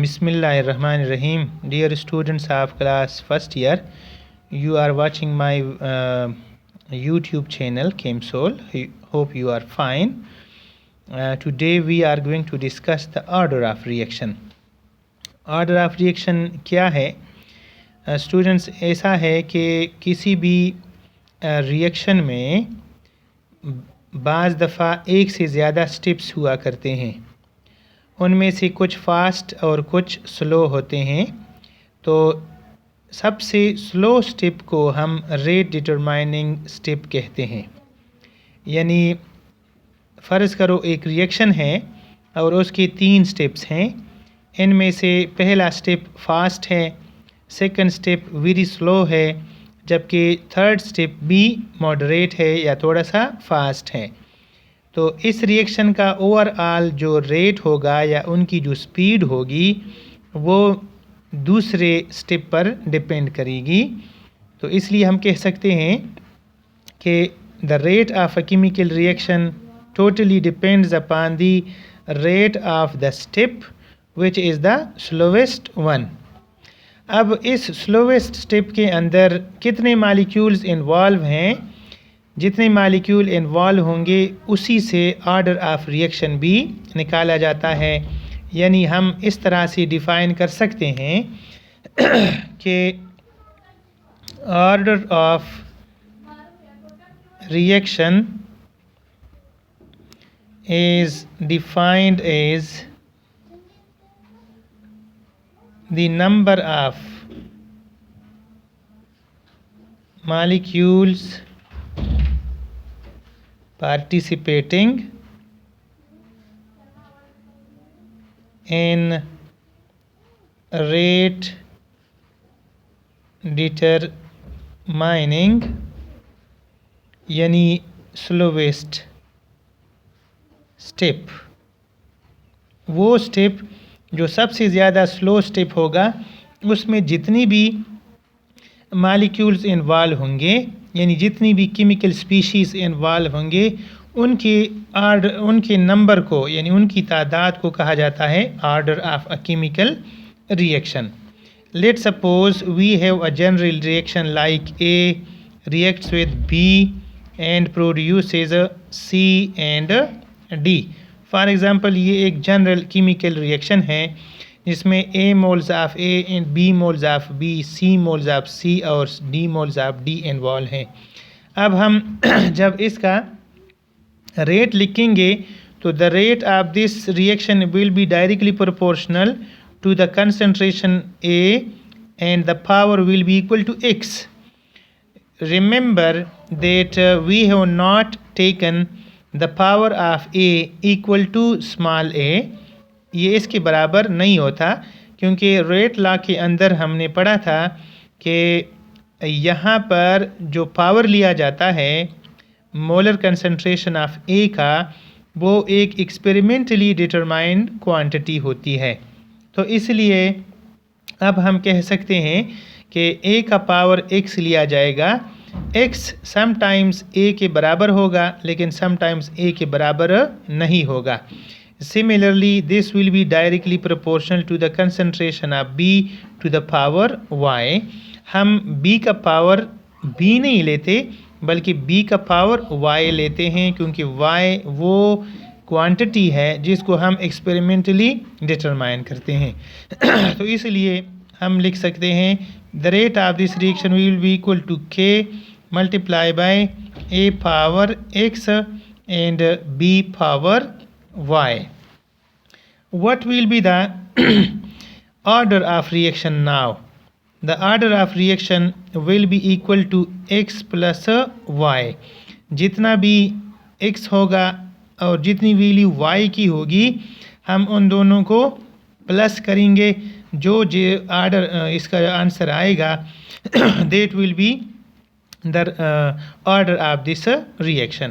Bismillahirrahmanirrahim. Dear students of class first year, you are watching my YouTube channel KMSOL. Hope you are fine. Today we are going to discuss the order of reaction. Order of reaction क्या है? Students, ऐसा है कि किसी भी reaction में बाज़ दफ़ा एक से ज़्यादा स्टेप्स हुआ करते हैं. उनमें से कुछ फ़ास्ट और कुछ स्लो होते हैं. तो सबसे स्लो स्टेप को हम रेट डिटरमाइनिंग स्टेप कहते हैं. यानी फ़र्ज़ करो एक रिएक्शन है और उसके 3 स्टेप्स हैं. इनमें से पहला स्टेप फ़ास्ट है, सेकंड स्टेप वेरी स्लो है, जबकि थर्ड स्टेप भी मॉडरेट है या थोड़ा सा फ़ास्ट है. तो इस रिएक्शन का ओवरऑल जो रेट होगा या उनकी जो स्पीड होगी वो दूसरे स्टेप पर डिपेंड करेगी. तो इसलिए हम कह सकते हैं कि the rate of a chemical reaction totally depends upon the rate of the step which is the slowest one. अब इस स्लोवेस्ट स्टेप के अंदर कितने मॉलिक्यूल्स इन्वॉल्व हैं, जितने मॉलिक्यूल इन्वॉल्व होंगे उसी से ऑर्डर ऑफ रिएक्शन भी निकाला जाता है. यानी हम इस तरह से डिफ़ाइन कर सकते हैं कि order of reaction is defined as the number of molecules participating in rate determining यानी स्लोवेस्ट स्टेप. वो स्टेप जो सबसे ज़्यादा स्लो स्टेप होगा उसमें जितनी भी मॉलिक्यूल्स इन्वॉल्व होंगे यानी जितनी भी केमिकल स्पीशीज़ इन्वॉल्व होंगे उनके नंबर को यानी उनकी तादाद को कहा जाता है order of a chemical reaction. Let suppose we have a general reaction like A reacts with B and produces C and D. For example ये एक जनरल केमिकल रिएक्शन है जिसमें A moles of A and B moles of B, C moles of C और D moles of D involve हैं. अब हम जब इसका रेट लिखेंगे तो the rate of this reaction will be directly proportional to the concentration A and the power will be equal to X. Remember that we have not taken the power of A equal to small A. ये इसके बराबर नहीं होता क्योंकि rate law के अंदर हमने पढ़ा था कि यहाँ पर जो पावर लिया जाता है मोलर कंसंट्रेशन ऑफ ए का वो एक एक्सपेरिमेंटली डिटरमाइंड क्वांटिटी होती है. तो इसलिए अब हम कह सकते हैं कि ए का पावर एक्स लिया जाएगा. x समटाइम्स a के बराबर होगा लेकिन समटाइम्स a के बराबर नहीं होगा. Similarly this will be directly proportional to the concentration of b to the power y. हम b का पावर b नहीं लेते बल्कि b का पावर y लेते हैं क्योंकि y वो क्वांटिटी है जिसको हम एक्सपेरिमेंटली डिटरमाइन करते हैं. तो इसलिए हम लिख सकते हैं the rate of this reaction will be equal to k multiply by a power x and b power y. What will be the order of reaction now? The order of reaction will be equal to x plus y. जितना भी x होगा और जितनी value y की होगी हम उन दोनों को प्लस करेंगे. जो ऑर्डर इसका आंसर आएगा that will be the order of this reaction.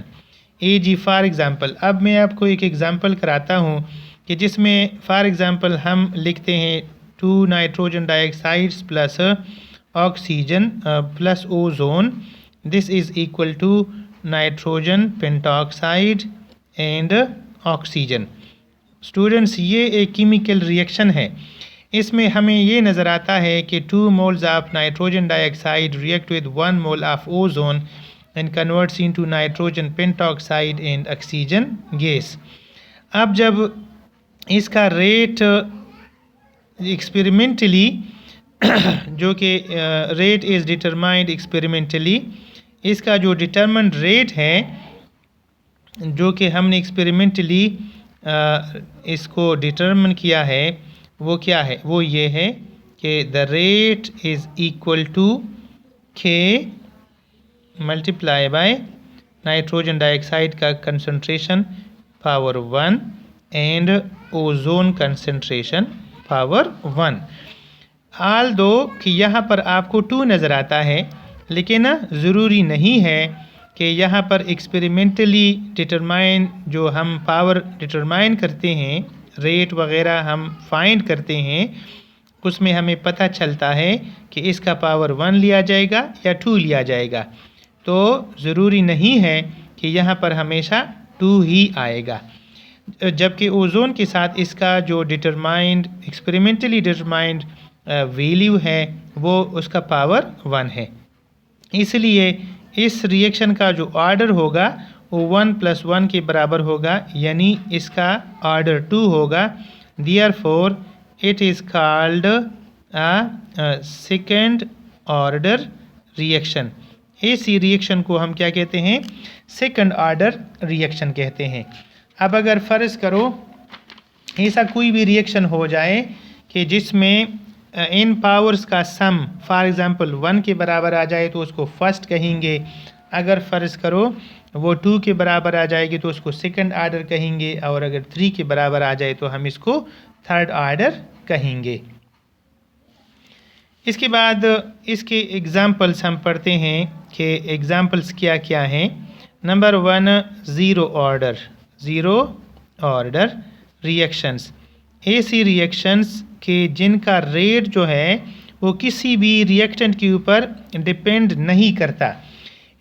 ए जी फॉर एग्ज़ाम्पल अब मैं आपको एक एग्ज़ाम्पल कराता हूँ कि जिसमें फॉर एग्ज़ाम्पल हम लिखते हैं 2 nitrogen dioxides plus oxygen plus ozone. This is equal to nitrogen pentoxide and oxygen. Students ये एक केमिकल रिएक्शन है इसमें हमें ये नज़र आता है कि 2 moles of nitrogen dioxide react with 1 mole of ozone and converts into nitrogen pentoxide and oxygen gas. अब जब इसका रेट एक्सपेरिमेंटली जो कि रेट इज़ डिटरमाइंड एक्सपेरिमेंटली, इसका जो डिटरमाइंड रेट है जो कि हमने एक्सपेरिमेंटली इसको डिटरमिन किया है वो क्या है, वो ये है कि the rate is equal to K multiply by nitrogen dioxide का concentration power 1 and ozone concentration power 1। Although कि यहाँ पर आपको 2 नज़र आता है, लेकिन ज़रूरी नहीं है कि यहाँ पर एक्सपेरिमेंटली डिटरमाइन जो हम पावर डिटरमाइन करते हैं, रेट वगैरह हम फाइंड करते हैं, उसमें हमें पता चलता है कि इसका पावर 1 लिया जाएगा या 2 लिया जाएगा। तो ज़रूरी नहीं है कि यहाँ पर हमेशा 2 ही आएगा, जबकि ओजोन के साथ इसका जो डिटरमाइंड एक्सपेरिमेंटली डिटरमाइंड वैल्यू है वो उसका पावर 1 है। इसलिए इस रिएक्शन का जो ऑर्डर होगा वो 1 + 1 के बराबर होगा, यानी इसका ऑर्डर 2 होगा। Therefore it is called a second order reaction. इसी रिएक्शन को हम क्या कहते हैं, सेकंड ऑर्डर रिएक्शन कहते हैं। अब अगर फ़र्ज़ करो ऐसा कोई भी रिएक्शन हो जाए कि जिसमें इन पावर्स का सम फॉर एग्ज़ाम्पल 1 के बराबर आ जाए तो उसको फर्स्ट कहेंगे। अगर फ़र्ज़ करो वो 2 के बराबर आ जाएगी तो उसको सेकंड ऑर्डर कहेंगे, और अगर 3 के बराबर आ जाए तो हम इसको थर्ड ऑर्डर कहेंगे। इसके बाद इसके एग्ज़ाम्पल्स हम पढ़ते हैं कि एग्ज़ाम्पल्स क्या क्या हैं। Number 1 zero order reactions. ऐसी रिएक्शंस के जिनका रेट जो है वो किसी भी रिएक्टेंट के ऊपर डिपेंड नहीं करता।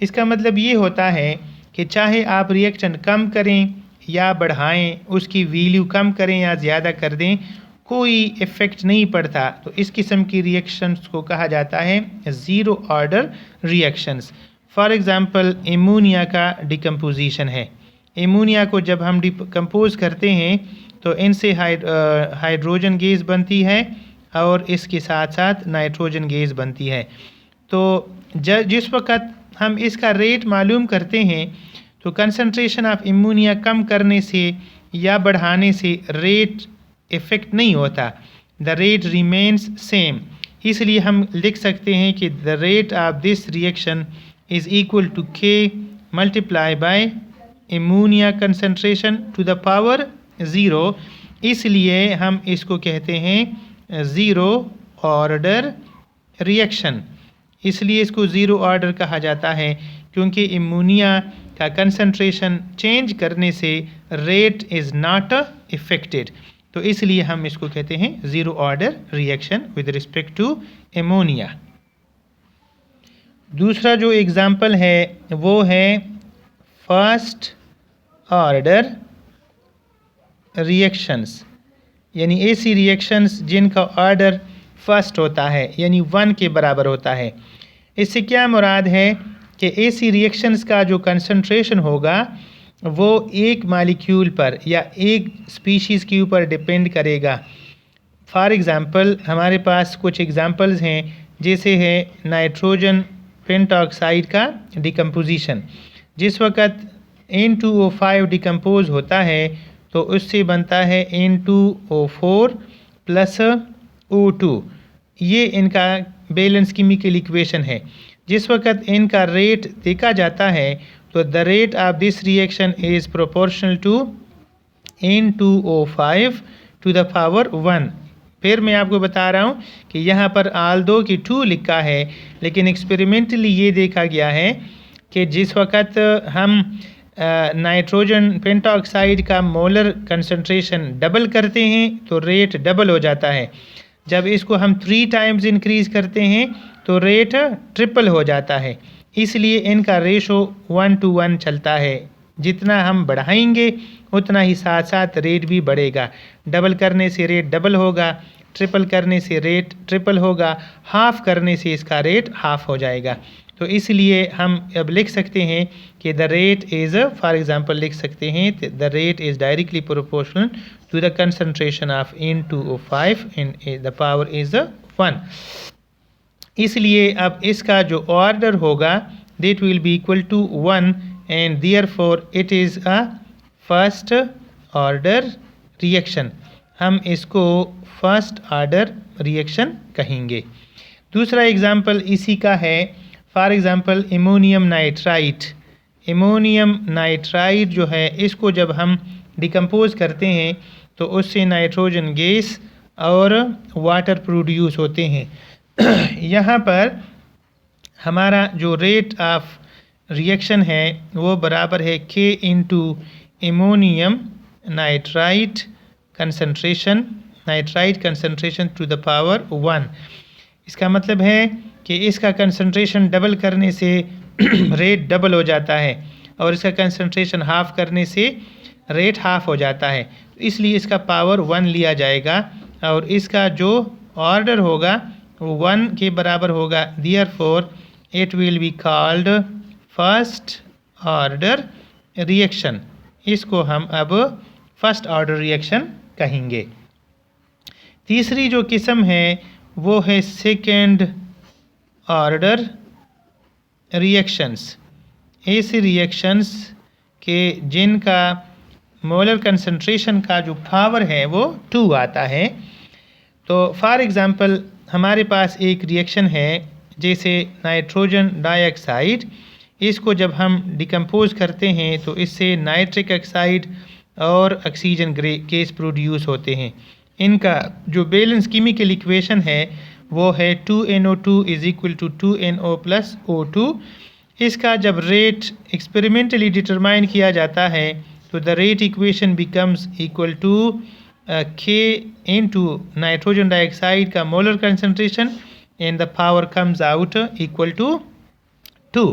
इसका मतलब ये होता है कि चाहे आप रिएक्टेंट कम करें या बढ़ाएं, उसकी वैल्यू कम करें या ज़्यादा कर दें, कोई इफ़ेक्ट नहीं पड़ता। तो इस किस्म की रिएक्शंस को कहा जाता है zero order reactions. For example ammonia का डिकम्पोजिशन है। एमोनिया को जब हम डिकम्पोज करते हैं तो इनसे हाइड्रोजन गैस बनती है और इसके साथ साथ नाइट्रोजन गैस बनती है। तो जिस वक़्त हम इसका रेट मालूम करते हैं तो कंसंट्रेशन ऑफ एमोनिया कम करने से या बढ़ाने से रेट इफ़ेक्ट नहीं होता, द रेट रिमेन्स सेम। इसलिए हम लिख सकते हैं कि the rate of this reaction is equal to K multiply by ammonia concentration to the power 0। इसलिए हम इसको कहते हैं ज़ीरो ऑर्डर रिएक्शन। इसलिए इसको ज़ीरो ऑर्डर कहा जाता है क्योंकि एमोनिया का कंसंट्रेशन चेंज करने से रेट इज़ नॉट इफ़ेक्टेड। तो इसलिए हम इसको कहते हैं zero order reaction with respect to ammonia. दूसरा जो एग्ज़ाम्पल है वो है फर्स्ट ऑर्डर रिएक्शंस, यानी ऐसी रिएक्शंस जिनका ऑर्डर फर्स्ट होता है यानी 1 के बराबर होता है। इससे क्या मुराद है कि ऐसी रिएक्शंस का जो कंसंट्रेशन होगा वो एक मालिक्यूल पर या एक स्पीशीज़ के ऊपर डिपेंड करेगा। फॉर एग्ज़ाम्पल हमारे पास कुछ एग्ज़ाम्पल्स हैं, जैसे है नाइट्रोजन पेंटॉक्साइड का डिकम्पोजिशन। जिस वक़्त N2O5 डिकम्पोज होता है तो उससे बनता है N2O4 + O2। ये इनका बैलेंस केमिकल इक्वेशन है। जिस वक़्त इनका रेट देखा जाता है तो the rate of this reaction is proportional to N2O5 to the power 1। फिर मैं आपको बता रहा हूँ कि यहाँ पर आल्दो की 2 लिखा है, लेकिन एक्सपेरिमेंटली ये देखा गया है कि जिस वक़्त हम नाइट्रोजन पेंटॉक्साइड का मोलर कंसंट्रेशन डबल करते हैं तो रेट डबल हो जाता है। जब इसको हम 3 टाइम्स इंक्रीज़ करते हैं तो रेट ट्रिपल हो जाता है। इसलिए इनका रेशो 1:1 चलता है। जितना हम बढ़ाएंगे उतना ही साथ साथ रेट भी बढ़ेगा। डबल करने से रेट डबल होगा, ट्रिपल करने से रेट ट्रिपल होगा, हाफ़ करने से इसका रेट हाफ़ हो जाएगा। तो इसलिए हम अब लिख सकते हैं कि the rate is, for example लिख सकते हैं the rate is directly proportional to the concentration of N2O5 in the power is 1। इसलिए अब इसका जो ऑर्डर होगा that will be equal to 1 and therefore it is a first order reaction. हम इसको फर्स्ट ऑर्डर रिएक्शन कहेंगे। दूसरा example इसी का है, for example ammonium nitrite. Ammonium nitrite जो है इसको जब हम डिकम्पोज करते हैं तो उससे नाइट्रोजन गैस और वाटर प्रोड्यूस होते हैं। यहाँ पर हमारा जो रेट ऑफ रिएक्शन है वो बराबर है K into ammonium nitrite concentration, nitrite concentration to the power 1। इसका मतलब है कि इसका कंसंट्रेशन डबल करने से रेट डबल हो जाता है और इसका कंसंट्रेशन हाफ़ करने से रेट हाफ़ हो जाता है, इसलिए इसका पावर 1 लिया जाएगा और इसका जो ऑर्डर होगा वो 1 के बराबर होगा। Therefore it will be called first order reaction. इसको हम अब फर्स्ट ऑर्डर रिएक्शन कहेंगे। तीसरी जो किस्म है वो है सेकेंड ऑर्डर रिएक्शंस। ऐसे रिएक्शंस के जिनका मोलर कंसंट्रेशन का जो पावर है वो 2 आता है। तो फॉर एग्ज़ाम्पल हमारे पास एक रिएक्शन है जैसे नाइट्रोजन डाइऑक्साइड, इसको जब हम डिकम्पोज करते हैं तो इससे नाइट्रिक ऑक्साइड और ऑक्सीजन गैस प्रोड्यूस होते हैं। इनका जो बैलेंस केमिकल इक्वेशन है वो है 2NO2 is equal to 2NO plus O2। इसका जब रेट एक्सपेरिमेंटली डिटरमाइन किया जाता है तो the rate equation becomes equal to K into nitrogen dioxide का molar concentration and the power comes out equal to 2।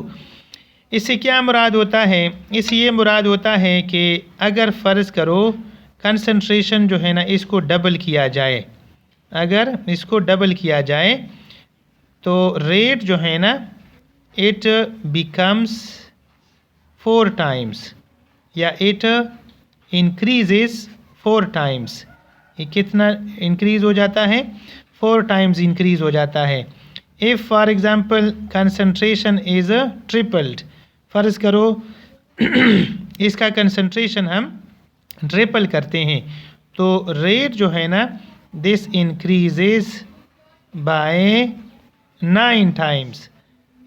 इससे क्या मुराद होता है? इससे ये मुराद होता है कि अगर फ़र्ज़ करो कंसंट्रेशन जो है ना इसको डबल किया जाए, अगर इसको डबल किया जाए तो रेट जो है ना इट बिकम्स 4 टाइम्स या इट इंक्रीजेस 4 टाइम्स। ये कितना इंक्रीज़ हो जाता है? 4 टाइम्स इंक्रीज़ हो जाता है। If for example concentration is tripled, फ़र्ज़ करो इसका कंसंट्रेशन हम ट्रिपल करते हैं तो रेट जो है ना दिस इंक्रीजेस बाय 9 टाइम्स,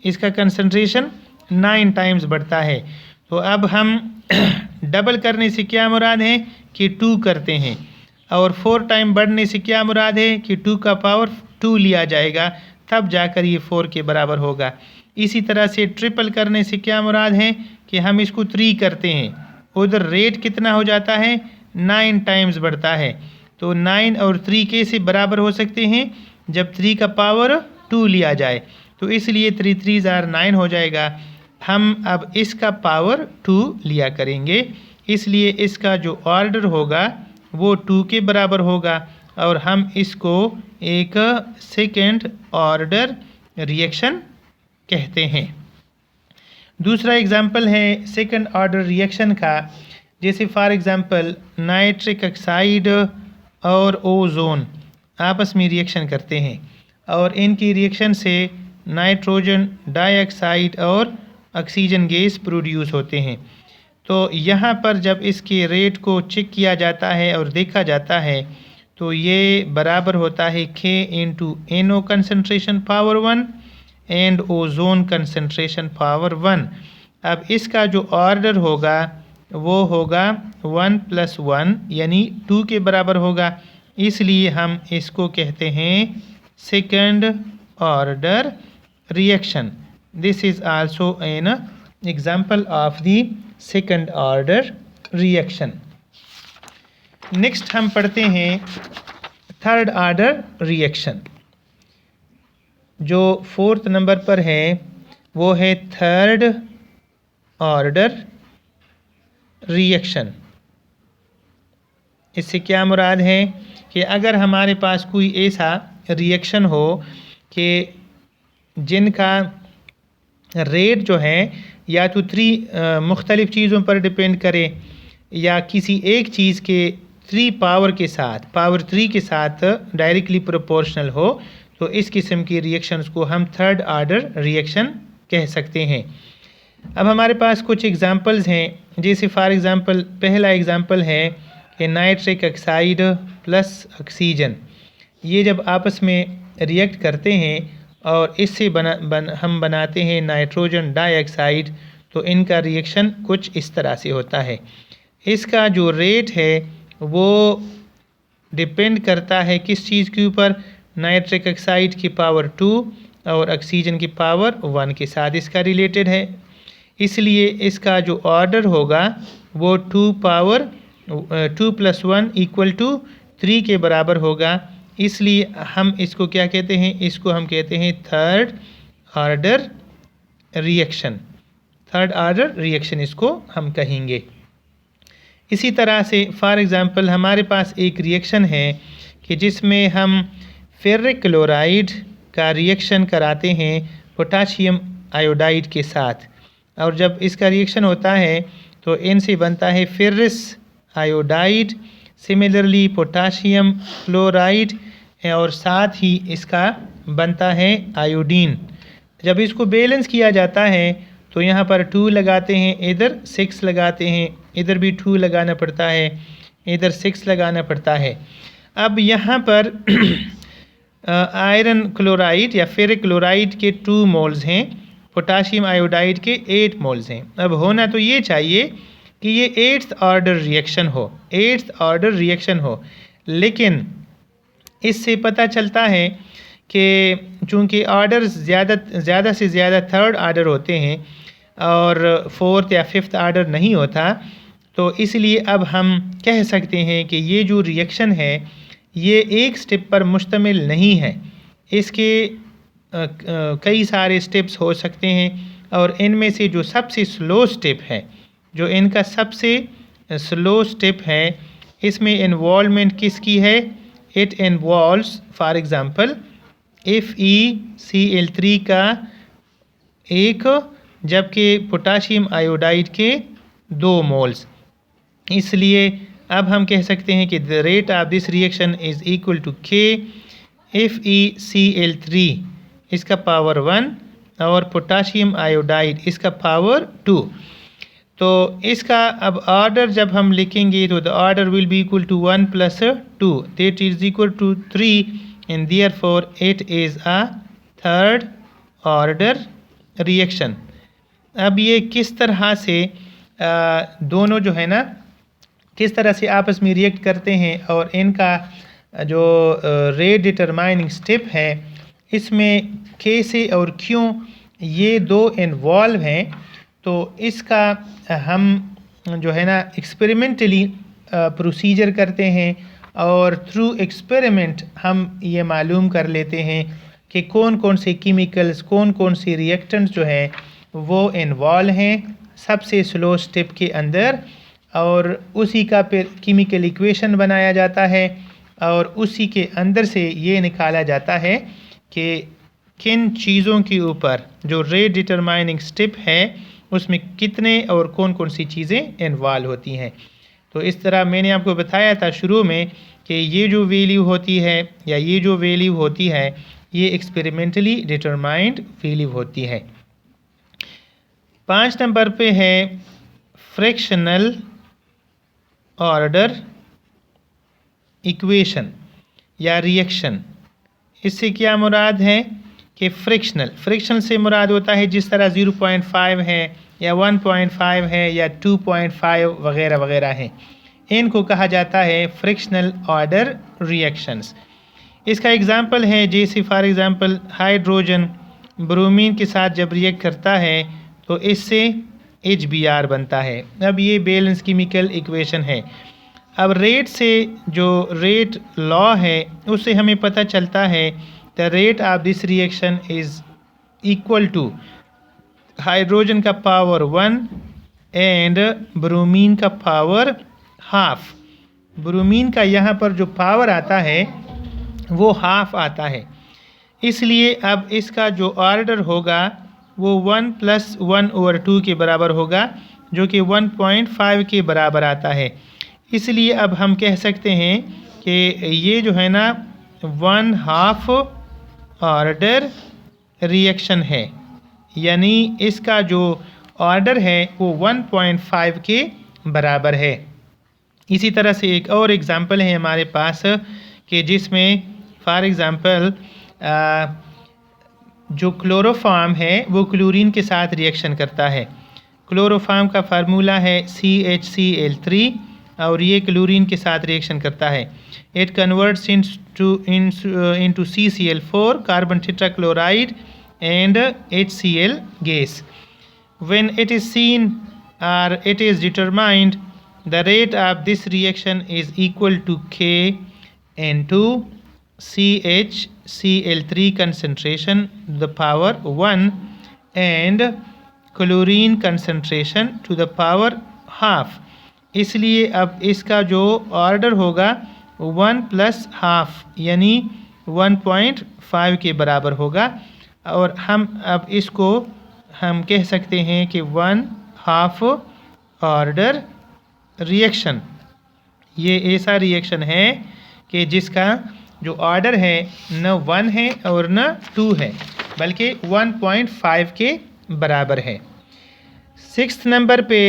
इसका कंसंट्रेशन 9 टाइम्स बढ़ता है। तो अब हम डबल करने से क्या मुराद है कि 2 करते हैं और 4 टाइम बढ़ने से क्या मुराद है कि 2 का पावर 2 लिया जाएगा, तब जाकर ये 4 के बराबर होगा। इसी तरह से ट्रिपल करने से क्या मुराद है कि हम इसको 3 करते हैं, उधर रेट कितना हो जाता है 9 टाइम्स बढ़ता है। तो 9 और 3 कैसे बराबर हो सकते हैं? जब 3 का पावर 2 लिया जाए, तो इसलिए 3 3 ज़ार 9 हो जाएगा। हम अब इसका पावर 2 लिया करेंगे, इसलिए इसका जो ऑर्डर होगा वो 2 के बराबर होगा और हम इसको एक सेकेंड ऑर्डर रिएक्शन कहते हैं। दूसरा एग्जाम्पल है सेकंड ऑर्डर रिएक्शन का, जैसे फॉर एग्जांपल नाइट्रिक ऑक्साइड और ओजोन आपस में रिएक्शन करते हैं और इनकी रिएक्शन से नाइट्रोजन डाइऑक्साइड और ऑक्सीजन गैस प्रोड्यूस होते हैं। तो यहाँ पर जब इसके रेट को चेक किया जाता है और देखा जाता है तो ये बराबर होता है K into NO concentration power 1 and ozone concentration power 1। अब इसका जो ऑर्डर होगा वो होगा 1 + 1 यानी 2 के बराबर होगा, इसलिए हम इसको कहते हैं second order reaction. This is also an example of the second order reaction. Next हम पढ़ते हैं थर्ड ऑर्डर रिएक्शन। जो 4th नंबर पर है वो है थर्ड ऑर्डर रिएक्शन। इससे क्या मुराद है कि अगर हमारे पास कोई ऐसा रिएक्शन हो कि जिनका रेट जो है या तो मुख्तलिफ़ चीज़ों पर डिपेंड करे या किसी एक चीज़ के 3 पावर के साथ पावर 3 के साथ डायरेक्टली प्रोपोर्शनल हो, तो इस किस्म की रिएक्शंस को हम थर्ड आर्डर रिएक्शन कह सकते हैं। अब हमारे पास कुछ एग्ज़ाम्पल्स हैं, जैसे फॉर एग्ज़ाम्पल पहला एग्ज़ाम्पल है कि नाइट्रिक ऑक्साइड प्लस ऑक्सीजन, ये जब आपस में रिएक्ट करते हैं और इससे हम बनाते हैं नाइट्रोजन डाइऑक्साइड, तो इनका रिएक्शन कुछ इस तरह से होता है। इसका जो रेट है वो डिपेंड करता है किस चीज़ के ऊपर, नाइट्रिक ऑक्साइड की पावर 2 और ऑक्सीजन की पावर 1 के साथ इसका रिलेटेड है। इसलिए इसका जो ऑर्डर होगा वो 2 + 1 = 3 के बराबर होगा। इसलिए हम इसको क्या कहते हैं, इसको हम कहते हैं third order reaction. Third order reaction इसको हम कहेंगे। इसी तरह से फॉर एग्ज़ाम्पल हमारे पास एक रिएक्शन है कि जिसमें हम फेरिक क्लोराइड का रिएक्शन कराते हैं पोटाशियम आयोडाइड के साथ, और जब इसका रिएक्शन होता है तो इनसे बनता है ferrous iodide, similarly potassium chloride, और साथ ही इसका बनता है आयोडीन। जब इसको बैलेंस किया जाता है तो यहाँ पर 2 लगाते हैं, इधर 6 लगाते हैं, इधर भी 2 लगाना पड़ता है, इधर 6 लगाना पड़ता है। अब यहाँ पर आयरन क्लोराइड या फेरिक क्लोराइड के 2 मोल्स हैं, पोटाशियम आयोडाइड के 8 मोल्स हैं। अब होना तो ये चाहिए कि ये 8th ऑर्डर रिएक्शन हो, 8th ऑर्डर रिएक्शन हो, लेकिन इससे पता चलता है कि चूँकि ऑर्डर ज़्यादा से ज़्यादा थर्ड आर्डर होते हैं और 4th या 5th आर्डर नहीं होता, तो इसलिए अब हम कह सकते हैं कि ये जो रिएक्शन है ये एक स्टेप पर मुश्तमिल नहीं है। इसके कई सारे स्टेप्स हो सकते हैं, और इनमें से जो सबसे स्लो स्टेप है, जो इनका सबसे स्लो स्टेप है, इसमें इन्वॉल्वमेंट किसकी है, it involves for example FeCl3 का 1, जबकि पोटाशियम आयोडाइड के 2 मोल्स। इसलिए अब हम कह सकते हैं कि the rate of this reaction is equal to K FeCl3 इसका पावर 1 और पोटाशियम आयोडाइड इसका पावर 2। तो इसका अब ऑर्डर जब हम लिखेंगे तो the order will be equal to 1 + 2 that is equal to 3, and therefore it is a third order reaction. अब ये किस तरह से दोनों जो है ना किस तरह से आपस में रिएक्ट करते हैं और इनका जो रेट डिटरमाइनिंग स्टेप है, इसमें कैसे और क्यों ये 2 इन्वॉल्व हैं, तो इसका हम जो है ना एक्सपेरिमेंटली प्रोसीजर करते हैं, और थ्रू एक्सपेरिमेंट हम ये मालूम कर लेते हैं कि कौन कौन से केमिकल्स, कौन कौन से रिएक्टेंट्स जो हैं वो इन्वॉल्व हैं सबसे स्लो स्टेप के अंदर, और उसी का फिर केमिकल इक्वेशन बनाया जाता है, और उसी के अंदर से ये निकाला जाता है कि किन चीज़ों के ऊपर जो रेट डिटरमाइनिंग स्टेप है उसमें कितने और कौन कौन सी चीज़ें इन्वॉल्व होती हैं। तो इस तरह मैंने आपको बताया था शुरू में कि ये जो वैल्यू होती है या ये जो वैल्यू होती है ये एक्सपेरिमेंटली डिटरमाइंड वैल्यू होती है। 5 नंबर पे है फ्रैक्शनल ऑर्डर इक्वेशन या रिएक्शन। इससे क्या मुराद है कि फ्रैक्शनल से मुराद होता है जिस तरह 0.5 है या 1.5 है या 2.5 वगैरह वगैरह हैं, इनको कहा जाता है फ्रैक्शनल ऑर्डर रिएक्शंस। इसका एग्ज़ाम्पल है जैसे फॉर एग्ज़ाम्पल हाइड्रोजन ब्रोमीन के साथ जब रिएक्ट करता है तो इससे HBr बनता है। अब ये बैलेंस केमिकल इक्वेशन है। अब रेट से जो रेट लॉ है उससे हमें पता चलता है the rate of this reaction is equal to hydrogen का पावर 1 एंड ब्रोमीन का पावर हाफ। ब्रोमीन का यहाँ पर जो पावर आता है वो हाफ आता है, इसलिए अब इसका जो ऑर्डर होगा वो 1 + 1/2 के बराबर होगा, जो कि 1.5 के बराबर आता है। इसलिए अब हम कह सकते हैं कि ये जो है ना 1/2 ऑर्डर रिएक्शन है, यानी इसका जो ऑर्डर है वो 1.5 के बराबर है। इसी तरह से एक और एग्ज़ाम्पल है हमारे पास कि जिसमें फॉर एग्ज़ाम्पल जो क्लोरोफॉर्म है वो क्लोरीन के साथ रिएक्शन करता है। क्लोरोफॉर्म का फार्मूला है CHCl3 और ये क्लोरीन के साथ रिएक्शन करता है। It converts into CCl4 carbon tetrachloride and HCl gas. When it is seen or it is determined, the rate of this reaction is equal to K into CHCl3 concentration to the power 1 and chlorine concentration to the power half। इसलिए अब इसका जो order होगा 1 + half यानी 1.5 के बराबर होगा, और हम अब इसको हम कह सकते हैं कि 1/2 ऑर्डर रिएक्शन। ये ऐसा रिएक्शन है कि जिसका जो ऑर्डर है न 1 है और न 2 है, बल्कि 1.5 के बराबर है। 6th नंबर पे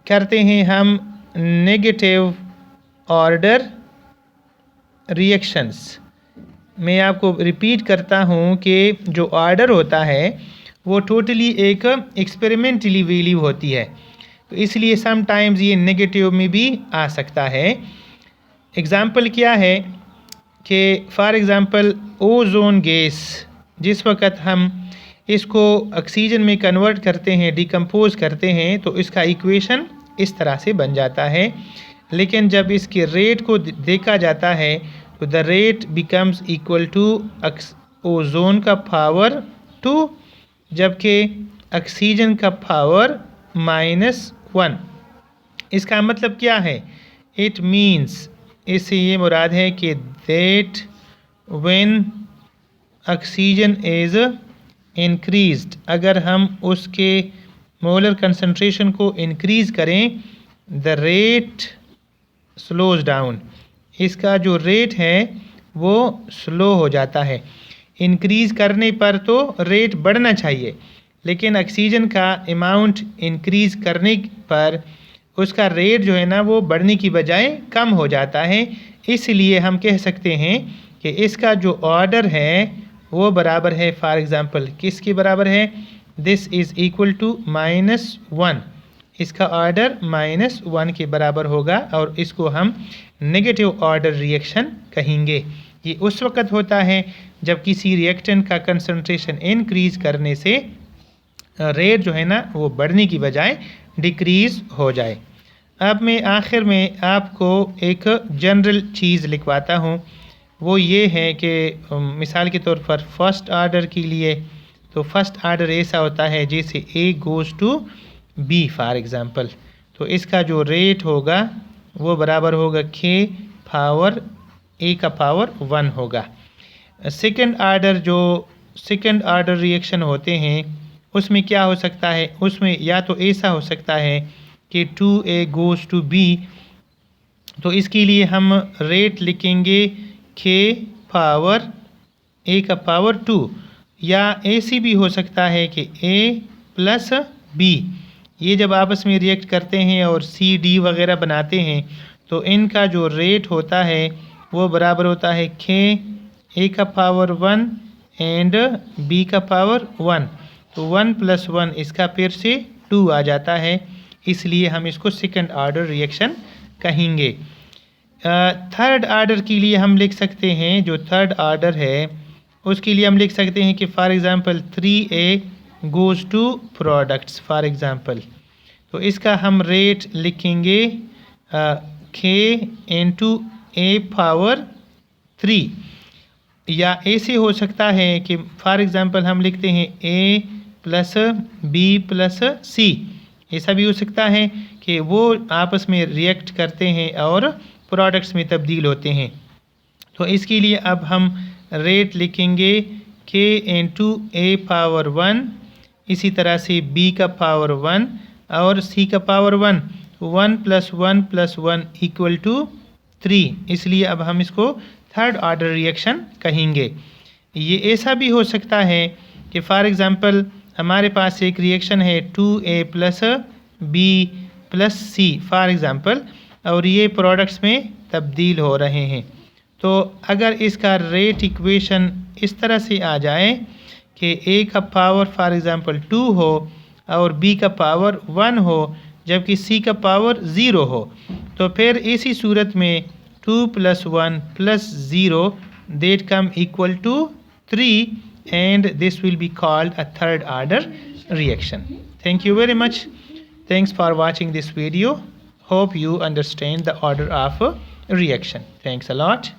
करते हैं हम नेगेटिव ऑर्डर रिएक्शंस। मैं आपको रिपीट करता हूँ कि जो ऑर्डर होता है वो टोटली एक एक्सपेरिमेंटली वैल्यू होती है, तो इसलिए समटाइम्स ये नेगेटिव में भी आ सकता है। एग्ज़ाम्पल क्या है कि फॉर एग्ज़ाम्पल ओजोन गैस, जिस वक्त हम इसको ऑक्सीजन में कन्वर्ट करते हैं, डिकम्पोज करते हैं, तो इसका इक्वेशन इस तरह से बन जाता है। लेकिन जब इसके रेट को देखा जाता है तो the rate becomes equal to ozone का पावर 2 जबकि ऑक्सीजन का पावर -1। इसका मतलब क्या है? इट मीन्स, इससे ये मुराद है कि that when oxygen is increased, अगर हम उसके मोलर कंसंट्रेशन को इंक्रीज़ करें, द रेट स्लोज डाउन, इसका जो रेट है वो स्लो हो जाता है। इंक्रीज़ करने पर तो रेट बढ़ना चाहिए, लेकिन ऑक्सीजन का अमाउंट इंक्रीज़ करने पर उसका रेट जो है ना वो बढ़ने की बजाय कम हो जाता है। इसलिए हम कह सकते हैं कि इसका जो ऑर्डर है वो बराबर है, फॉर एग्ज़ाम्पल किसके बराबर है? This is equal to -1। इसका ऑर्डर -1 के बराबर होगा और इसको हम नेगेटिव ऑर्डर रिएक्शन कहेंगे। ये उस वक़्त होता है जब किसी रिएक्टेंट का कंसंट्रेशन इंक्रीज़ करने से रेट जो है ना वो बढ़ने की बजाय डिक्रीज़ हो जाए। अब मैं आखिर में आपको एक जनरल चीज़ लिखवाता हूँ, वो ये है कि मिसाल के तौर पर फर्स्ट ऑर्डर के लिए, तो फर्स्ट ऑर्डर ऐसा होता है जैसे A goes to B for example, तो इसका जो रेट होगा वो बराबर होगा K पावर A का पावर 1 होगा। सेकंड ऑर्डर, जो सेकंड ऑर्डर रिएक्शन होते हैं उसमें क्या हो सकता है? उसमें या तो ऐसा हो सकता है कि 2A गोज़ टू B, तो इसके लिए हम रेट लिखेंगे K पावर A का पावर 2, या ऐसी भी हो सकता है कि A प्लस B, ये जब आपस में रिएक्ट करते हैं और C D वगैरह बनाते हैं तो इनका जो रेट होता है वो बराबर होता है K A का पावर 1 एंड B का पावर 1, तो 1 + 1 इसका फिर से 2 आ जाता है, इसलिए हम इसको सेकंड ऑर्डर रिएक्शन कहेंगे। थर्ड ऑर्डर के लिए हम लिख सकते हैं, जो थर्ड ऑर्डर है उसके लिए हम लिख सकते हैं कि for example 3A goes to products for example, तो इसका हम रेट लिखेंगे K इंटू A पावर 3, या ऐसे हो सकता है कि फॉर एग्ज़ाम्पल हम लिखते हैं A plus B plus C, ऐसा भी हो सकता है कि वो आपस में रिएक्ट करते हैं और प्रोडक्ट्स में तब्दील होते हैं। तो इसके लिए अब हम रेट लिखेंगे k इंटू a पावर 1, इसी तरह से b का पावर 1 और c का पावर 1, 1 + 1 + 1 = 3, इसलिए अब हम इसको थर्ड ऑर्डर रिएक्शन कहेंगे। ये ऐसा भी हो सकता है कि फॉर एग्ज़ाम्पल हमारे पास एक रिएक्शन है 2a + b + c for example, और ये प्रोडक्ट्स में तब्दील हो रहे हैं। तो अगर इसका रेट इक्वेशन इस तरह से आ जाए कि a का पावर फॉर एग्ज़ाम्पल 2 हो और b का पावर 1 हो जबकि c का पावर 0 हो, तो फिर इसी सूरत में 2 + 1 + 0 that come equal to 3, and this will be called a third order reaction. Thank you very much. Thanks for watching this video. Hope you understand the order of reaction. Thanks a lot.